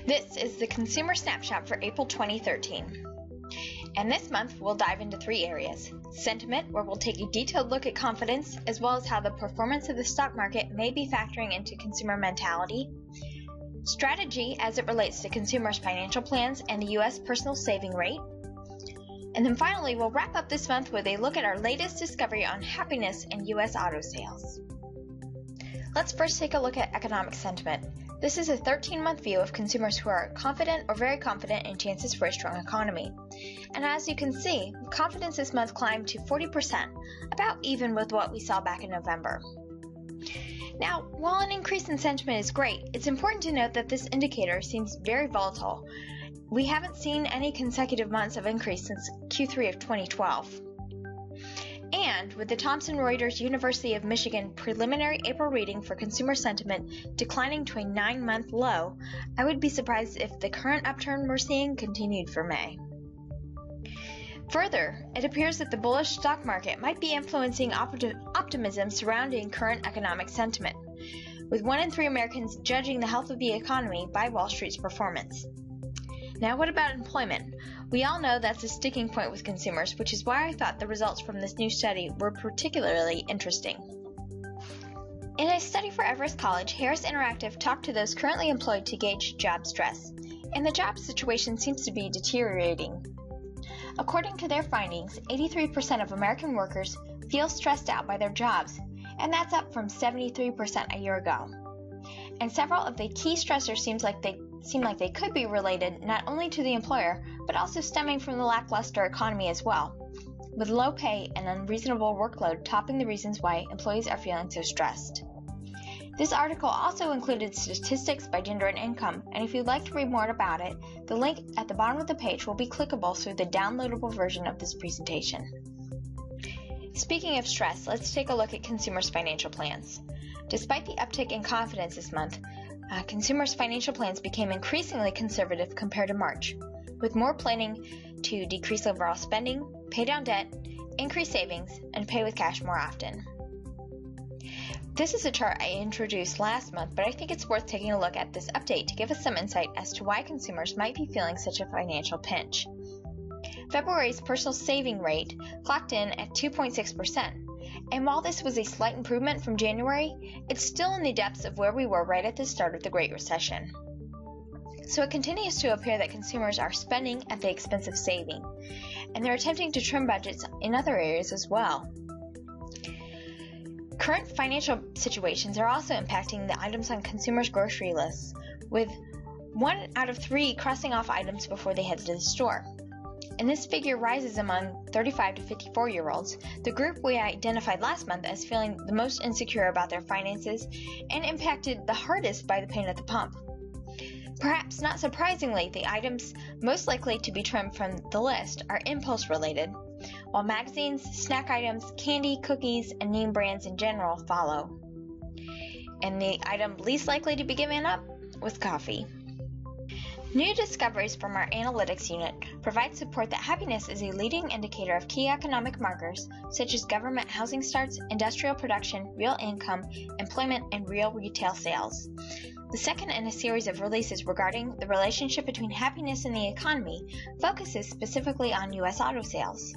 This is the Consumer Snapshot for April 2013. And this month, we'll dive into 3 areas. Sentiment, where we'll take a detailed look at confidence, as well as how the performance of the stock market may be factoring into consumer mentality. Strategy, as it relates to consumers' financial plans and the U.S. personal saving rate. And then finally, we'll wrap up this month with a look at our latest discovery on happiness and U.S. auto sales. Let's first take a look at economic sentiment. This is a 13-month view of consumers who are confident or very confident in chances for a strong economy. And as you can see, confidence this month climbed to 40%, about even with what we saw back in November. Now, while an increase in sentiment is great, it's important to note that this indicator seems very volatile. We haven't seen any consecutive months of increase since Q3 of 2012. And with the Thomson Reuters University of Michigan preliminary April reading for consumer sentiment declining to a 9-month low, I would be surprised if the current upturn we're seeing continued for May. Further, it appears that the bullish stock market might be influencing optimism surrounding current economic sentiment, with 1 in 3 Americans judging the health of the economy by Wall Street's performance. Now, what about employment? We all know that's a sticking point with consumers, which is why I thought the results from this new study were particularly interesting. In a study for Everest College, Harris Interactive talked to those currently employed to gauge job stress, and the job situation seems to be deteriorating. According to their findings, 83% of American workers feel stressed out by their jobs, and that's up from 73% a year ago. And several of the key stressors seem like they could be related not only to the employer, but also stemming from the lackluster economy as well, with low pay and unreasonable workload topping the reasons why employees are feeling so stressed. This article also included statistics by gender and income, and if you'd like to read more about it, the link at the bottom of the page will be clickable through the downloadable version of this presentation. Speaking of stress, let's take a look at consumers' financial plans. Despite the uptick in confidence this month, consumers' financial plans became increasingly conservative compared to March, with more planning to decrease overall spending, pay down debt, increase savings, and pay with cash more often. This is a chart I introduced last month, but I think it's worth taking a look at this update to give us some insight as to why consumers might be feeling such a financial pinch. February's personal saving rate clocked in at 2.6%. And while this was a slight improvement from January, it's still in the depths of where we were right at the start of the Great Recession. So it continues to appear that consumers are spending at the expense of saving, and they're attempting to trim budgets in other areas as well. Current financial situations are also impacting the items on consumers' grocery lists, with 1 out of 3 crossing off items before they head to the store. And this figure rises among 35 to 54-year-olds, the group we identified last month as feeling the most insecure about their finances and impacted the hardest by the pain at the pump. Perhaps not surprisingly, the items most likely to be trimmed from the list are impulse-related, while magazines, snack items, candy, cookies, and name brands in general follow. And the item least likely to be given up was coffee. New discoveries from our analytics unit provide support that happiness is a leading indicator of key economic markers such as government housing starts, industrial production, real income, employment, and real retail sales. The second in a series of releases regarding the relationship between happiness and the economy focuses specifically on U.S. auto sales.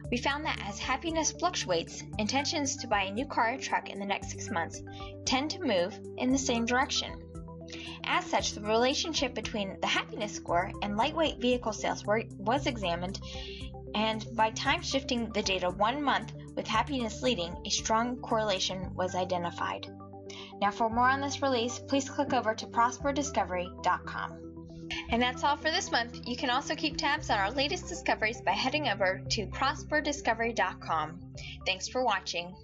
We found that as happiness fluctuates, intentions to buy a new car or truck in the next 6 months tend to move in the same direction. As such, the relationship between the happiness score and lightweight vehicle sales was examined, and by time shifting the data 1 month with happiness leading, a strong correlation was identified. Now, for more on this release, please click over to prosperdiscovery.com. And that's all for this month. You can also keep tabs on our latest discoveries by heading over to prosperdiscovery.com. Thanks for watching.